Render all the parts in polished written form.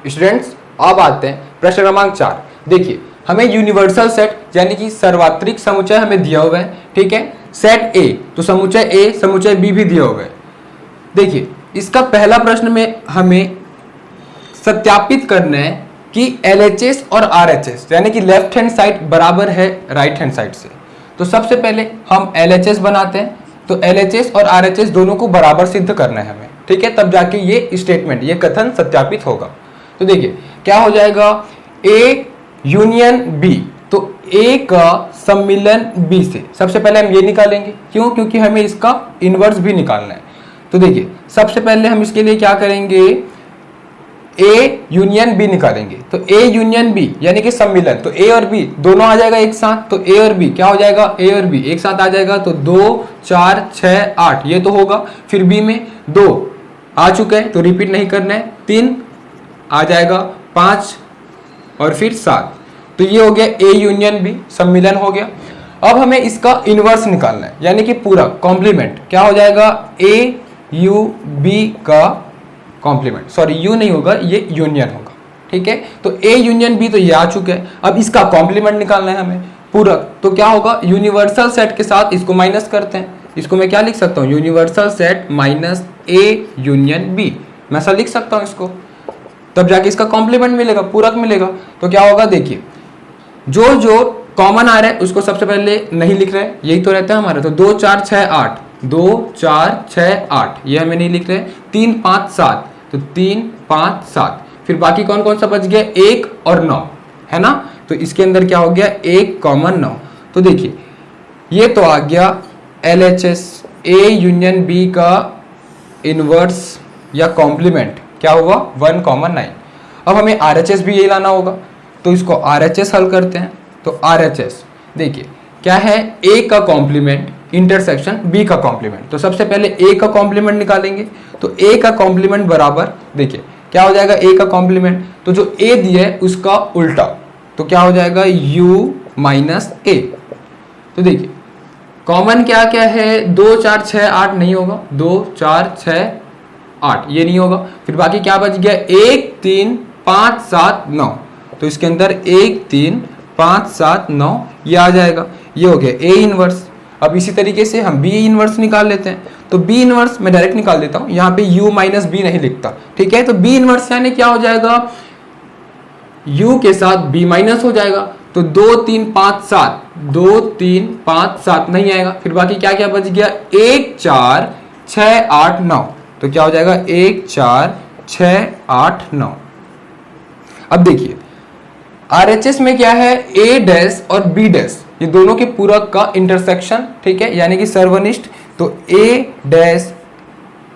Students अब आते हैं प्रश्न क्रमांक 4। देखिए हमें यूनिवर्सल सेट यानी कि सर्वात्रिक समुच्चय हमें दिया हुआ है, ठीक है। सेट ए तो समुच्चय ए समुच्चय बी भी दिया हुआ है। देखिए इसका पहला प्रश्न में हमें सत्यापित करना है कि LHS और RHS यानी कि लेफ्ट हैंड साइड बराबर है राइट हैंड साइड से। तो सबसे पहले हम LHS बनाते हैं, तो LHS और RHS दोनों को बराबर सिद्ध करना है हमें, ठीक है, तब जाके ये स्टेटमेंट ये कथन सत्यापित होगा। तो देखिए क्या हो जाएगा, A यूनियन B, तो A का सम्मिलन B से सबसे पहले हम ये निकालेंगे, क्यों, क्योंकि हमें इसका इनवर्स भी निकालना है। तो देखिए सबसे पहले हम इसके लिए क्या करेंगे, A यूनियन B निकालेंगे। तो A यूनियन B यानी कि सम्मिलन, तो A और B दोनों आ जाएगा एक साथ, तो A और B क्या हो जाएगा, A और B एक साथ आ जाएगा, तो 2 4 6 8 ये तो होगा। फिर B में 2 आ चुका है तो रिपीट नहीं करना है, 3 आ जाएगा, 5 और फिर 7, तो ये हो गया A यूनियन B सम्मिलन हो गया। अब हमें इसका इनवर्स निकालना है यानी कि पूरा कॉम्प्लीमेंट, क्या हो जाएगा, A U B का कॉम्प्लीमेंट, सॉरी यू नहीं होगा ये यूनियन होगा, ठीक है। तो A यूनियन B तो ये आ चुके हैं, अब इसका कॉम्प्लीमेंट निकालना है हमें पूरक, तो क्या होगा, यूनिवर्सल सेट के साथ इसको माइनस करते हैं। इसको मैं क्या लिख सकता हूँ, universal set minus A union B, मैं ऐसा लिख सकता हूँ इसको, तब जाके इसका कॉम्प्लीमेंट मिलेगा, पूरक मिलेगा। तो क्या होगा, देखिए जो जो कॉमन आ रहा है उसको सबसे पहले नहीं लिख रहे हैं, यही तो रहता है हमारा। तो 2 4 6 8, 2 4 6 8 ये हमें नहीं लिख रहे हैं, 3 5 7, तो 3 5 7, फिर बाकी कौन कौन सा बच गया, 1 और 9 है ना। तो इसके अंदर क्या हो गया, 1 कॉमन 9। तो देखिए ये तो आ गया LHS A यूनियन B का इनवर्स या कॉम्प्लीमेंट, क्या हुआ, 1 कॉमन 9। अब हमें RHS भी यही लाना होगा, तो इसको RHS हल करते हैं। तो RHS देखिए क्या है, A का कॉम्प्लीमेंट इंटरसेक्शन B का कॉम्प्लीमेंट, तो सबसे पहले A का कॉम्प्लीमेंट निकालेंगे। तो A का कॉम्प्लीमेंट बराबर, देखिए क्या हो जाएगा, A का कॉम्प्लीमेंट, तो जो A दिया है उसका उल्टा, तो क्या हो जाएगा U माइनस A। तो देखिए कॉमन क्या क्या है, 2 4 6 8 नहीं होगा, 2 4 6 8 ये नहीं होगा, फिर बाकी क्या बच गया, 1 3 5 7 9, तो इसके अंदर 1 3 5 7 9 ये आ जाएगा, ये हो गया A इनवर्स। अब इसी तरीके से हम B इनवर्स निकाल लेते हैं, तो B इनवर्स मैं डायरेक्ट निकाल देता हूँ, यहाँ पे U माइनस B नहीं लिखता, ठीक है। तो B इनवर्स यानी क्या हो जाएगा, U के साथ B माइनस हो जाएगा, तो 2 3 5 7, 2 3 5 7 नहीं आएगा, फिर बाकी क्या क्या बच गया, 1 4 6 8 9, तो क्या हो जाएगा, 1 4 6 8 9। अब देखिए RHS में क्या है, A डैश और B डैश ये दोनों के पूरक का इंटरसेक्शन, ठीक है, यानी कि सर्वनिष्ठ। तो A dash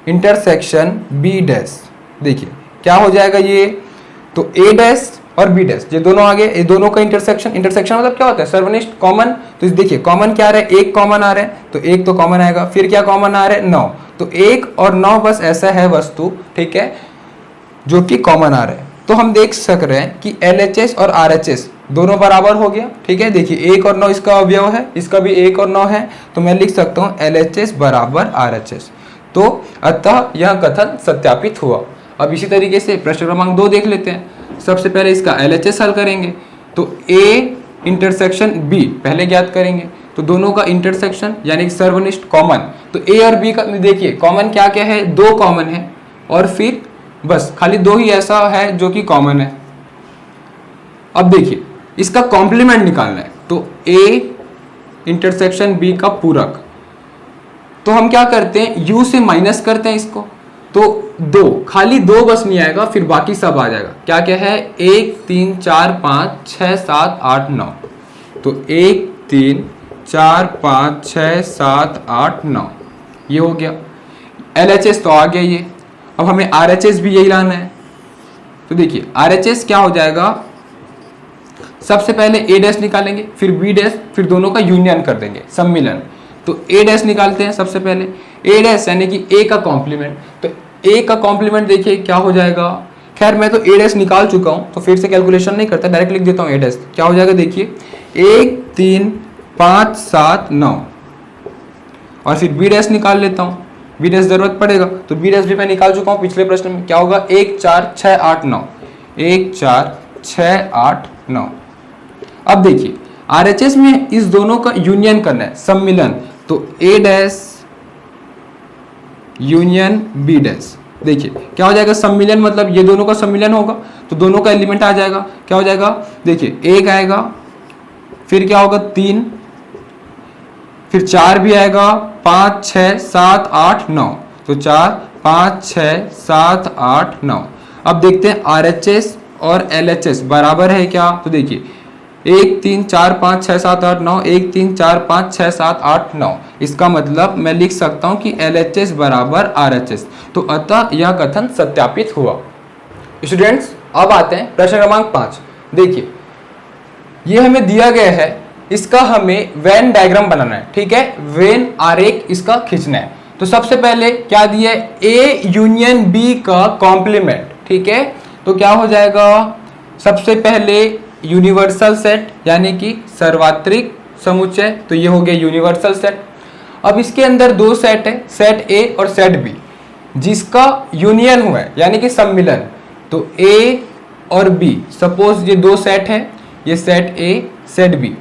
intersection B dash, देखिए क्या हो जाएगा ये, तो A डैश और B डैश ये दोनों आ गए, ये दोनों का इंटरसेक्शन, इंटरसेक्शन मतलब क्या होता है, सर्वनिष्ठ कॉमन। तो देखिए कॉमन क्या आ रहा है, 1 कॉमन आ रहा है, तो 1 तो कॉमन आएगा, फिर क्या कॉमन आ रहा है, 9, तो 1 और 9 बस ऐसा है वस्तु, ठीक है, जो कि कॉमन आ रहा है। तो हम देख सक रहे हैं कि LHS और RHS दोनों बराबर हो गया, ठीक है। देखिए 1 और 9 इसका अवयव है, इसका भी 1 और 9 है, तो मैं लिख सकता हूँ LHS बराबर RHS। तो अतः यह कथन सत्यापित हुआ। अब इसी तरीके से प्रश्न क्रमांक 2 देख लेते हैं। सबसे पहले इसका LHS हल करेंगे, तो A इंटरसेक्शन B पहले ज्ञात करेंगे, तो दोनों का इंटरसेक्शन यानी कि सर्वनिष्ठ कॉमन, तो A और B का देखिए कॉमन क्या क्या है, 2 कॉमन है और फिर बस खाली 2 ही ऐसा है जो कि कॉमन है। अब देखिए इसका कॉम्प्लीमेंट निकालना है, तो A इंटरसेक्शन B का पूरक, तो हम क्या करते हैं, U से माइनस करते हैं इसको, तो 2 खाली 2 बस नहीं आएगा, फिर बाकी सब आ जाएगा, क्या क्या है, 1 3 4 5 6 7 8 9, तो 1 3 4 5 6 7 8 9 ये हो गया। LHS तो आ गया ये। अब हमें RHS भी यही लाना है, तो देखिए RHS क्या हो जाएगा, सबसे पहले A डैश निकालेंगे, फिर B डैश, फिर दोनों का यूनियन कर देंगे, सम्मिलन। तो A डैश निकालते हैं सबसे पहले, A डैश यानी कि A का कॉम्प्लीमेंट, तो A का कॉम्प्लीमेंट देखिए क्या हो जाएगा, खैर मैं तो A डैश निकाल चुका हूं तो फिर से कैलकुलेशन नहीं करता, डायरेक्ट लिख देता हूं A डैश। क्या हो जाएगा, देखिए 1 3 5 7 9, और फिर B डैश निकाल लेता हूं, B डैश जरूरत पड़ेगा, तो B डैश भी मैं निकाल चुका हूं पिछले प्रश्न में, क्या होगा, 1 4 6 8 9, 1 4 6 8 9। अब देखिए RHS में इस दोनों का यूनियन करना है, सम्मिलन, तो A dash union B dash. देखिए क्या हो जाएगा, सम्मिलन मतलब ये दोनों का सम्मिलन होगा तो दोनों का एलिमेंट आ जाएगा। क्या हो जाएगा, देखिए 1 आएगा, फिर क्या होगा 3, फिर 4 भी आएगा, 5 6 7 8 9, तो 4 5 6 7 8 9। अब देखते हैं RHS और LHS बराबर है क्या, तो देखिए 1 3 4 5 6 7 8 9, 1 3 4 5 6 7 8 9। इसका मतलब मैं लिख सकता हूं कि LHS बराबर RHS, तो अतः यह कथन सत्यापित हुआ। स्टूडेंट्स अब आते हैं प्रश्न क्रमांक 5। देखिए ये हमें दिया गया है, इसका हमें वेन डायग्राम बनाना है, ठीक है, वेन आरेख इसका खींचना है। तो सबसे पहले क्या दिया है, A यूनियन B का कॉम्प्लीमेंट, ठीक है। तो क्या हो जाएगा, सबसे पहले यूनिवर्सल सेट यानी कि सर्वात्रिक समुच्चय, तो ये हो गया यूनिवर्सल सेट। अब इसके अंदर दो सेट है, सेट A और सेट B, जिसका यूनियन हुआ है यानी कि सम्मिलन, तो A और B, सपोज ये दो सेट है, ये सेट A सेट B,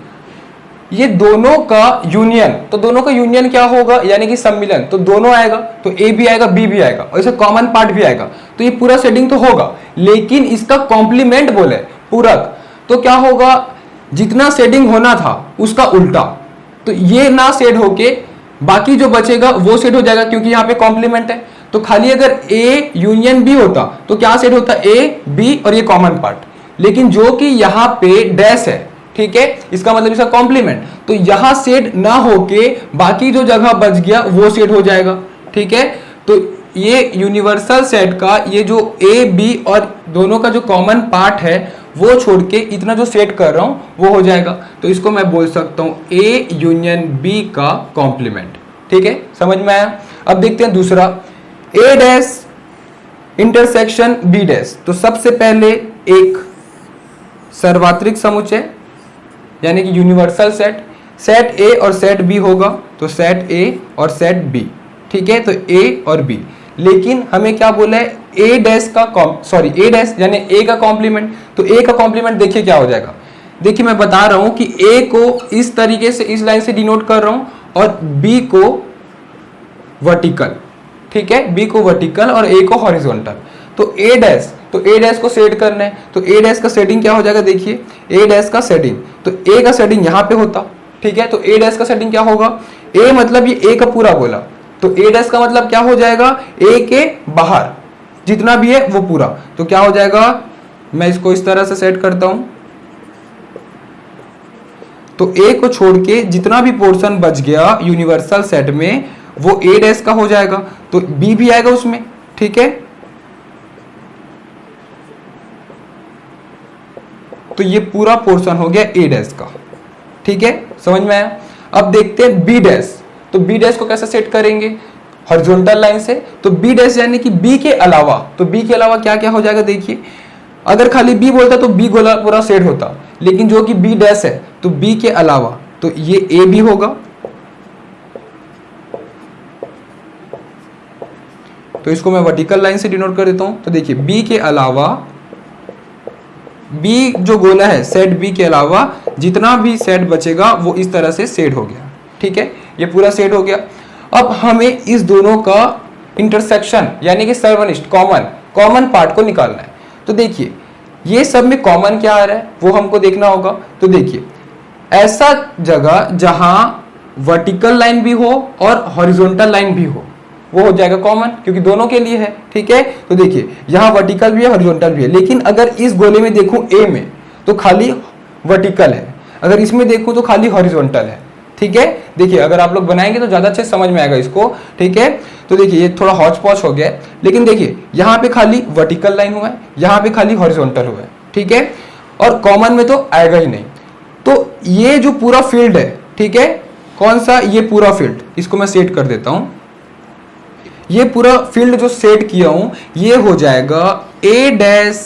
ये दोनों का यूनियन, तो दोनों का यूनियन क्या होगा यानी कि सम्मिलन, तो दोनों आएगा, तो A भी आएगा B भी आएगा और इसे कॉमन पार्ट भी आएगा, तो ये पूरा सेटिंग तो होगा। लेकिन इसका कॉम्प्लीमेंट बोले पूरक, तो क्या होगा, जितना शेडिंग होना था उसका उल्टा, तो ये ना शेड होके बाकी जो बचेगा वो शेड हो जाएगा, क्योंकि यहाँ पे कॉम्प्लीमेंट है। तो खाली अगर A यूनियन B होता तो क्या शेड होता, A B और ये कॉमन पार्ट, लेकिन जो कि यहाँ पे डैश है, ठीक है, इसका मतलब इसका कॉम्प्लीमेंट, तो यहां शेड ना होके बाकी जो जगह बच गया वो शेड हो जाएगा, ठीक है। तो ये यूनिवर्सल सेट का ये जो A B और दोनों का जो कॉमन पार्ट है वो छोड़ के इतना जो सेट कर रहा हूं वो हो जाएगा, तो इसको मैं बोल सकता हूं A यूनियन B का कॉम्प्लीमेंट, ठीक है, समझ में आया। अब देखते हैं दूसरा, A dash intersection B dash. तो सबसे पहले एक सर्वात्रिक समुच्चय यानी कि यूनिवर्सल सेट, सेट A और सेट B होगा, तो सेट A और सेट B, ठीक है, तो A और B। लेकिन हमें क्या बोला है, A डैश का A डैश यानी A का कॉम्प्लीमेंट, तो A का कॉम्प्लीमेंट देखिए क्या हो जाएगा। देखिए मैं बता रहा हूं कि A को इस तरीके से इस लाइन से डिनोट कर रहा हूं और B को वर्टिकल, ठीक है, B को वर्टिकल और A को हॉरिजॉन्टल। तो A डैश को सेट करना है, तो A डैश का सेटिंग क्या हो जाएगा, देखिए A डैश का सेटिंग, तो A का सेटिंग यहाँ पे होता, ठीक है, तो A डैश का सेटिंग क्या होगा, A मतलब ये A का पूरा बोला, तो A डैश का मतलब क्या हो जाएगा, A के बाहर जितना भी है वो पूरा, तो क्या हो जाएगा, मैं इसको इस तरह से सेट करता हूं, तो A को छोड़ के जितना भी पोर्शन बच गया यूनिवर्सल सेट में वो A डैश का हो जाएगा, तो B भी आएगा उसमें, ठीक है। तो ये पूरा पोर्शन हो गया A डैश का, ठीक है, समझ में आया। अब देखते हैं B डैश, तो B डैश को कैसे सेट करेंगे, हॉरिजॉन्टल लाइन से, तो B डैश यानी कि B के अलावा, तो B के अलावा क्या क्या हो जाएगा, देखिए अगर खाली B बोलता तो B गोला पूरा सेट होता, लेकिन जो कि B डैश है तो B के अलावा, तो ये A भी होगा, तो इसको मैं वर्टिकल लाइन से डिनोट कर देता हूं, तो देखिए B के अलावा, B जो गोला है सेट B के अलावा जितना भी सेट बचेगा वो इस तरह से सेट हो गया, ठीक है, ये पूरा सेट हो गया। अब हमें इस दोनों का इंटरसेक्शन यानी कि सर्वनिष्ठ कॉमन पार्ट को निकालना है। तो देखिए ये सब में कॉमन क्या आ रहा है वो हमको देखना होगा। तो देखिए ऐसा जगह जहां वर्टिकल लाइन भी हो और हॉरिजॉन्टल लाइन भी हो वो हो जाएगा कॉमन, क्योंकि दोनों के लिए है, ठीक है। तो देखिए यहाँ वर्टिकल भी है हॉरिजॉन्टल भी है, लेकिन अगर इस गोले में देखूं A में तो खाली वर्टिकल है, अगर इसमें देखूं तो खाली हॉरिजॉन्टल है, ठीक है। देखिए अगर आप लोग बनाएंगे तो ज्यादा अच्छे समझ में आएगा इसको, ठीक है। तो देखिए ये थोड़ा हौच पौच हो गया है, लेकिन देखिए यहाँ पे खाली वर्टिकल लाइन हुआ है, यहाँ पे खाली हॉरिजॉन्टल हुआ है, ठीक है, और कॉमन में तो आएगा ही नहीं। तो ये जो पूरा फील्ड है, ठीक है, कौन सा, ये पूरा फील्ड, इसको मैं सेट कर देता हूं, ये पूरा फील्ड जो सेट किया हूं ये हो जाएगा A dash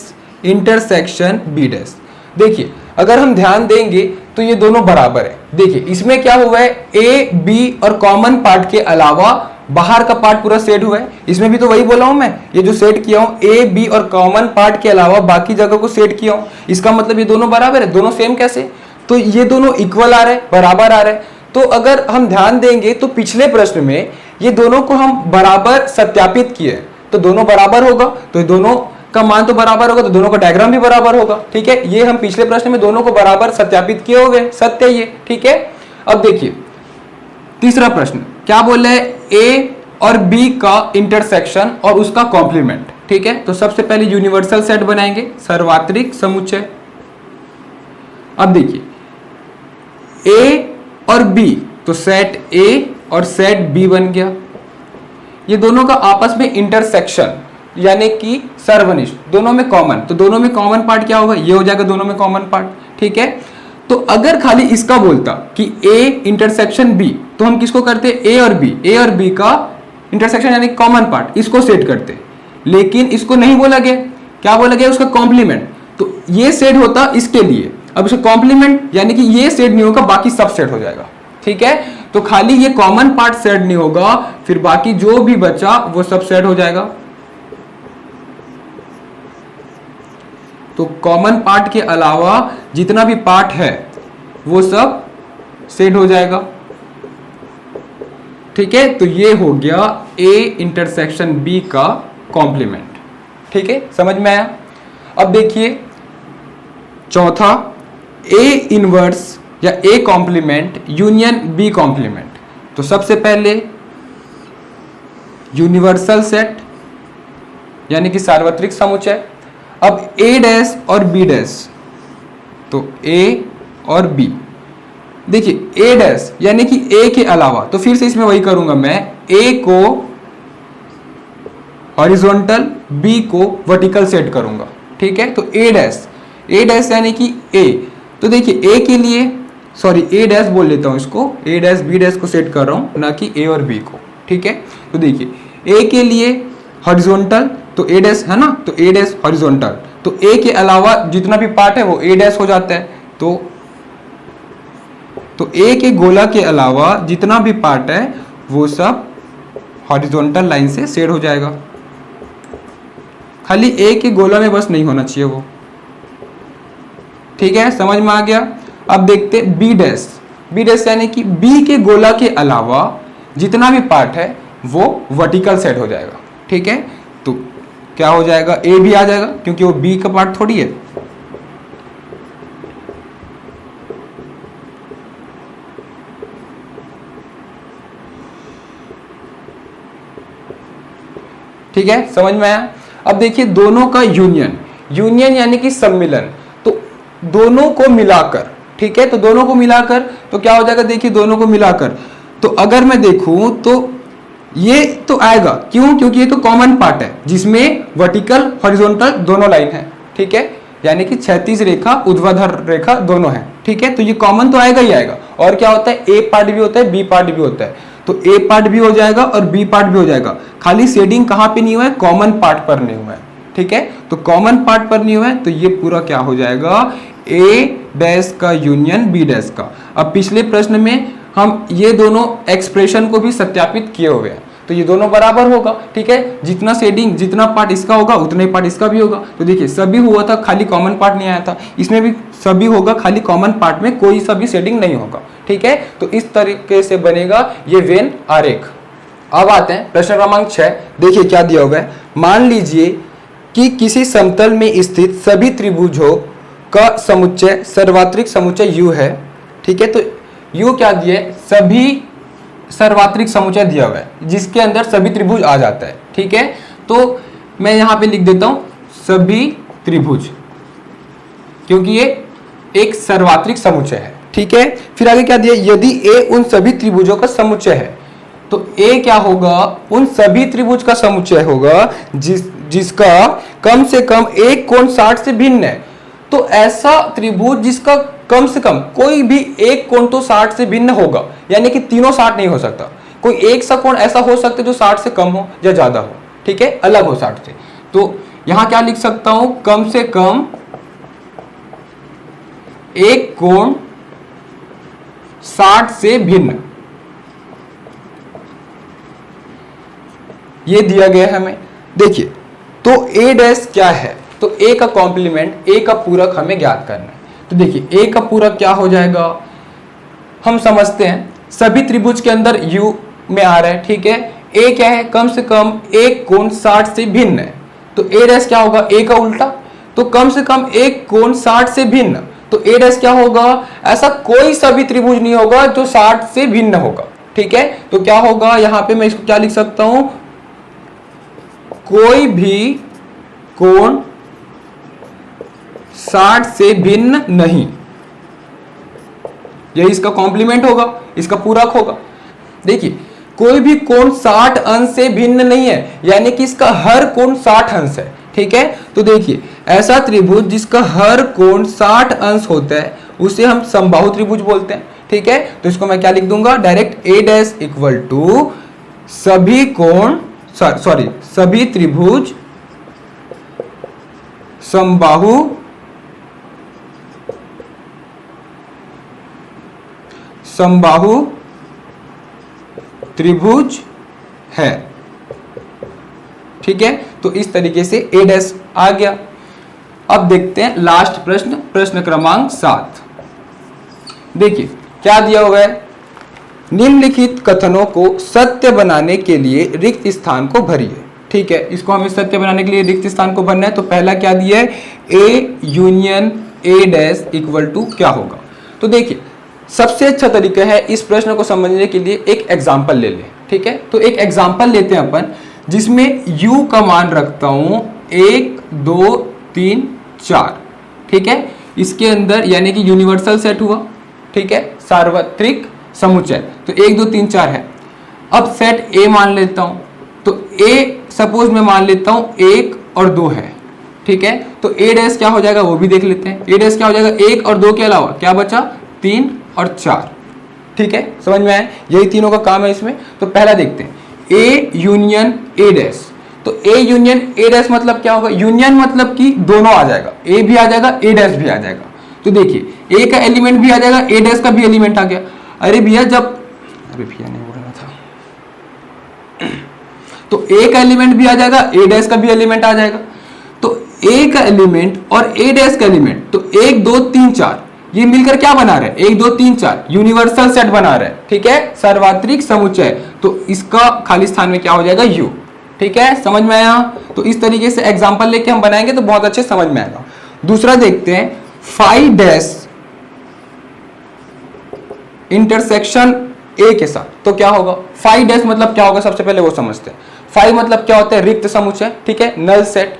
intersection B dash. देखिए अगर हम ध्यान देंगे तो ये दोनों बराबर है। देखिए इसमें क्या हुआ है, A B और कॉमन पार्ट के अलावा बाहर का पार्ट पूरा सेट हुआ है, इसमें भी तो वही बोला हूं मैं, ये जो सेट किया हूं ए बी और कॉमन पार्ट के अलावा बाकी जगह को सेट किया हूं, इसका मतलब ये दोनों बराबर है, दोनों सेम कैसे, तो ये दोनों इक्वल आ रहे हैं, बराबर आ रहे हैं। तो अगर हम ध्यान देंगे तो पिछले प्रश्न में ये दोनों को हम बराबर सत्यापित किए, तो दोनों बराबर होगा, तो दोनों का मान तो बराबर होगा, तो दोनों का डायग्राम भी बराबर होगा। ठीक है, ये हम पिछले प्रश्न में दोनों को बराबर सत्यापित किए हो गए, सत्य ये। ठीक है, अब देखिए तीसरा प्रश्न क्या बोला है, ए और बी का इंटरसेक्शन और उसका कॉम्प्लीमेंट। ठीक है, तो सबसे पहले यूनिवर्सल सेट बनाएंगे, सर्वात्रिक समुच्चय। अब देखिए ए और बी, तो सेट ए और सेट बी बन गया। ये दोनों का आपस में इंटरसेक्शन यानी कि सर्वनिष्ठ, दोनों में कॉमन, तो दोनों में कॉमन पार्ट क्या होगा, ये हो जाएगा दोनों में कॉमन पार्ट। ठीक है, तो अगर खाली इसका बोलता कि ए इंटरसेक्शन बी, तो हम किसको करते, ए और बी का इंटरसेक्शन यानी कॉमन पार्ट, इसको सेट करते। लेकिन इसको नहीं बोला गया, क्या बोला गया, उसका कॉम्प्लीमेंट, तो ये सेट होता इसके लिए। अब इसका कॉम्प्लीमेंट यानी कि ये सेट नहीं होगा, बाकी सब सेट हो जाएगा। ठीक है, तो खाली ये कॉमन पार्ट सेट नहीं होगा, फिर बाकी जो भी बचा वो सब सेट हो जाएगा। तो कॉमन पार्ट के अलावा जितना भी पार्ट है वो सब सेट हो जाएगा। ठीक है, तो ये हो गया ए इंटरसेक्शन बी का कॉम्प्लीमेंट। ठीक है, समझ में आया। अब देखिए चौथा, ए इनवर्स या A complement union B complement. तो सबसे पहले यूनिवर्सल सेट यानी कि सार्वत्रिक समुच्चय। अब ए डैश और बी डैश, तो ए और बी, देखिए ए डैश यानी कि ए के अलावा, तो फिर से इसमें वही करूंगा मैं, ए को हॉरिजॉन्टल, बी को वर्टिकल सेट करूंगा। ठीक है, तो ए डैश यानी कि ए, तो देखिए ए के लिए, सॉरी ए डैश बोल लेता हूं इसको, ए डैश बी डैश को सेट कर रहा हूं, ना कि ए और बी को। ठीक है, तो देखिए ए के लिए हॉरिजॉन्टल, तो ए डैश है ना, तो ए डैश हॉरिजॉन्टल, तो ए के अलावा जितना भी पार्ट है वो ए डैश हो जाता है। तो ए के गोला के अलावा जितना भी पार्ट है वो सब हॉरिजॉन्टल लाइन से सेट हो जाएगा। खाली ए के गोला में बस नहीं होना चाहिए वो। ठीक है, समझ में आ गया। अब देखते बी डैश यानी कि बी के गोला के अलावा जितना भी पार्ट है वो वर्टिकल सेट हो जाएगा। ठीक है, तो क्या हो जाएगा, ए भी आ जाएगा क्योंकि वो बी का पार्ट थोड़ी है। ठीक है, समझ में आया। अब देखिए दोनों का यूनियन यानी कि सम्मिलन, तो दोनों को मिलाकर, ठीक है, तो दोनों को मिलाकर तो क्या हो जाएगा, देखिए दोनों को मिलाकर, तो अगर मैं देखूं तो ये तो आएगा, क्यों, क्योंकि ये तो कॉमन पार्ट है जिसमें वर्टिकल हॉरिजॉन्टल दोनों लाइन है। ठीक है, यानी कि क्षैतिज रेखा ऊर्ध्वाधर रेखा दोनों है। ठीक है, तो ये कॉमन तो आएगा ही आएगा। और क्या होता है, ए पार्ट भी होता है, बी पार्ट भी होता है, तो ए पार्ट भी हो जाएगा और बी पार्ट भी हो जाएगा। खाली शेडिंग कहां पे नहीं हुआ है, कॉमन पार्ट पर नहीं हुआ है। ठीक है, तो कॉमन पार्ट पर नहीं हुआ है, तो ये पूरा क्या हो जाएगा, ए डैश का यूनियन बी डैश का। अब पिछले प्रश्न में हम ये दोनों एक्सप्रेशन को भी सत्यापित किए हुए हैं, तो ये दोनों बराबर होगा। ठीक है, जितना शेडिंग, जितना पार्ट इसका होगा उतना ही पार्ट इसका भी होगा। तो देखिए सभी हुआ था, खाली कॉमन पार्ट नहीं आया था, इसमें भी सभी होगा, खाली कॉमन पार्ट में कोई सा भी शेडिंग नहीं होगा। ठीक है, तो इस तरीके से बनेगा ये वेन आरेख। अब आते हैं प्रश्न क्रमांक 6। देखिए क्या दिया हुआ है, मान लीजिए कि किसी समतल में स्थित सभी त्रिभुजों का समुच्चय सर्वात्रिक समुच्चय U है। ठीक है, तो U क्या दिया है, सभी सर्वात्रिक समुच्चय दिया हुआ है जिसके अंदर सभी त्रिभुज आ जाता है। ठीक है, तो मैं यहां पे लिख देता हूं सभी त्रिभुज, क्योंकि ये एक सर्वात्रिक समुच्चय है। ठीक है, फिर आगे क्या दिया, यदि A उन सभी त्रिभुजों का समुच्चय है, तो A क्या होगा, उन सभी त्रिभुज का समुच्चय होगा जिसका कम से कम एक कोण 60 से भिन्न है। तो ऐसा त्रिभुज जिसका कम से कम कोई भी एक कोण तो 60 से भिन्न होगा, यानी कि तीनों 60 नहीं हो सकता, कोई एक सा कोण ऐसा हो सकता है जो 60 से कम हो या ज्यादा हो। ठीक है, अलग हो 60 से। तो यहां क्या लिख सकता हूं, कम से कम एक कोण 60 से भिन्न, ये दिया गया है हमें। देखिए तो a डैश क्या है, तो a का कॉम्प्लीमेंट, a का पूरक हमें ज्ञात करना है। तो देखिए a का पूरक क्या हो जाएगा, हम समझते हैं सभी त्रिभुज के अंदर u में आ रहा है, ठीक है। a क्या है, कम से कम एक कोण 60 से भिन्न है, तो a डैश क्या होगा, a का उल्टा, तो कम से कम एक कोण 60 से भिन्न, तो a डैश क्या होगा, ऐसा कोई सा भी त्रिभुज नहीं होगा जो 60 से भिन्न होगा, ठीक है। तो क्या होगा, यहां पे मैं इसको क्या लिख सकता हूं, कोई भी कोण 60 से भिन्न नहीं, यही इसका कॉम्प्लीमेंट होगा, इसका पूरक होगा। देखिए कोई भी कोण 60 अंश से भिन्न नहीं है, यानी कि इसका हर कोण 60 अंश है, ठीक है। तो देखिए ऐसा त्रिभुज जिसका हर कोण 60 अंश होता है उसे हम समबाहु त्रिभुज बोलते हैं, ठीक है। तो इसको मैं क्या लिख दूंगा, direct a dash equal to सभी कोण सभी त्रिभुज समबाहु त्रिभुज है, ठीक है। तो इस तरीके से a डैश आ गया। अब देखते हैं लास्ट प्रश्न, प्रश्न क्रमांक 7। देखिए क्या दिया हुआ है, निम्नलिखित कथनों को सत्य बनाने के लिए रिक्त स्थान को भरिए, ठीक है। इसको हमें सत्य बनाने के लिए रिक्त स्थान को भरना है। तो पहला क्या दिया है, a union a dash equal to क्या होगा। तो देखिए सबसे अच्छा तरीका है इस प्रश्न को समझने के लिए एक एग्जाम्पल ले लें, ठीक है। तो एक एग्जाम्पल लेते हैं अपन, जिसमें u का मान रखता हूं 1 2 3 4, ठीक है। इसके अंदर यानी कि यूनिवर्सल सेट हुआ, ठीक है, सार्वत्रिक समुच्चय, तो 1 2 3 4 है। अब सेट a मान लेता हूं, तो a सपोज मैं मान लेता हूं 1 और 2 है, ठीक है। तो a डैश क्या हो जाएगा वो भी देख लेते हैं। a डैश क्या हो जाएगा, 1 और 2 के अलावा क्या बचा, 3 और 4, ठीक है। समझ में आया, यही तीनों का काम है इसमें। तो पहला देखते हैं a यूनियन a डैश। तो a यूनियन a डैश मतलब क्या होगा, यूनियन मतलब कि दोनों आ जाएगा, a भी आ जाएगा a डैश भी आ जाएगा। तो देखिए a का एलिमेंट भी आ जाएगा, a डैश का भी एलिमेंट आ गया। अरे भैया नहीं बोलना था, तो a का एलिमेंट भी आ जाएगा, a डैश का भी एलिमेंट आ जाएगा। तो a का एलिमेंट और a डैश का एलिमेंट, तो 1 2 3 4 ये मिलकर क्या बना रहे हैं, 1 2 3 4 यूनिवर्सल सेट बना रहे हैं, ठीक है, सार्वत्रिक समुच्चय। तो इसका खाली स्थान में क्या हो जाएगा, u, ठीक है। समझ में आया। तो इस तरीके से एग्जांपल लेके हम बनाएंगे तो बहुत अच्छे समझ में आएगा। दूसरा देखते हैं, फाई डैश इंटरसेक्शन a के साथ, तो क्या होगा, फाई डैश मतलब क्या होगा, सबसे पहले वो समझते हैं। फाई मतलब क्या होता है, रिक्त समुच्चय, ठीक है, नल सेट,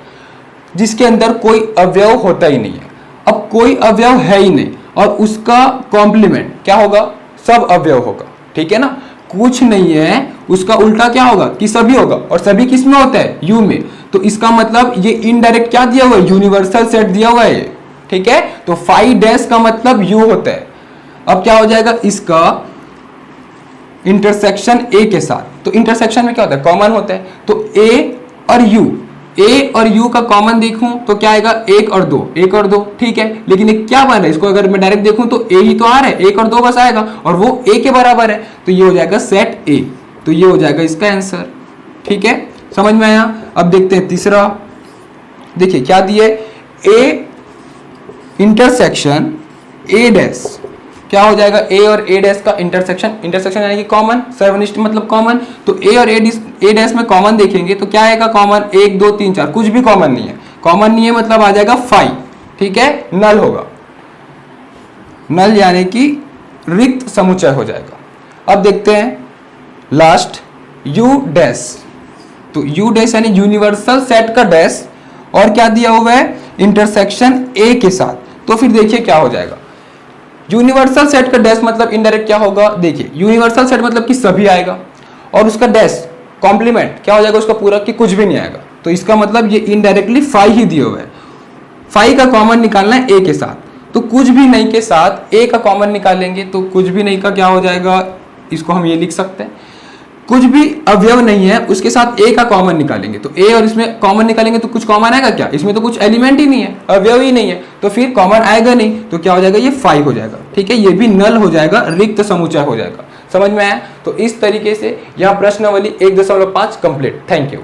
जिसके अंदर कोई अवयव होता ही नहीं है। अब कोई अवयव है ही नहीं और उसका कॉम्प्लीमेंट क्या होगा, सब अवयव होगा, ठीक है ना। कुछ नहीं है, उसका उल्टा क्या होगा, कि सभी होगा, और सभी किस में होता है, u में। तो इसका मतलब ये इनडायरेक्ट क्या दिया हुआ है, यूनिवर्सल सेट दिया हुआ है, ठीक है। तो फाई डैश का मतलब u होता है। अब क्या हो जाएगा, इसका इंटरसेक्शन a के साथ, तो इंटरसेक्शन में क्या होता है, कॉमन होता है। तो a और u का कॉमन देखूं तो क्या आएगा, 1 और 2, ठीक है। लेकिन ये क्या बन रहा है, इसको अगर मैं डायरेक्ट देखूं तो a ही तो आ रहा है, 1 और 2 बस आएगा, और वो a के बराबर है, तो ये हो जाएगा सेट a। तो ये हो जाएगा इसका आंसर, ठीक है। समझ में आया। अब देखते हैं तीसरा, देखिए क्या दिए, a इंटरसेक्शन a डैश, क्या हो जाएगा, a और a डैश का इंटरसेक्शन यानी कि कॉमन, सर्वनिष्ठ मतलब कॉमन। तो a और a डैश में कॉमन देखेंगे तो क्या आएगा, कॉमन 1 2 3 4, कुछ भी कॉमन नहीं है। कॉमन नहीं है मतलब आ जाएगा फाई, ठीक है, नल होगा, नल यानी कि रिक्त समुच्चय हो जाएगा। अब देखते हैं लास्ट, u डैश। तो u डैश यानी यूनिवर्सल सेट का डैश, और क्या दिया हुआ है, इंटरसेक्शन a के साथ। तो फिर देखिए क्या हो जाएगा, यूनिवर्सल सेट का डैश मतलब इनडायरेक्ट क्या होगा, देखिए यूनिवर्सल सेट मतलब कि सभी आएगा, और उसका डैश कॉम्प्लीमेंट क्या हो जाएगा, उसका पूरा कि कुछ भी नहीं आएगा। तो इसका मतलब ये इनडायरेक्टली फाई ही दिया हुआ है। फाई का कॉमन निकालना है a के साथ, तो कुछ भी नहीं के साथ a का कॉमन निकालेंगे, तो कुछ भी नहीं का क्या हो जाएगा, इसको हम ये लिख सकते हैं, कुछ भी अवयव नहीं है उसके साथ a का कॉमन निकालेंगे, तो a और इसमें कॉमन निकालेंगे तो कुछ कॉमन आएगा क्या, इसमें तो कुछ एलिमेंट ही नहीं है, अवयव ही नहीं है, तो फिर कॉमन आएगा नहीं, तो क्या हो जाएगा, ये फाई हो जाएगा, ठीक है। ये भी नल हो जाएगा, रिक्त समुच्चय हो जाएगा। समझ में आया? तो इस तरीके से यहाँ प्रश्नावली 1.5 कंप्लीट। Thank you.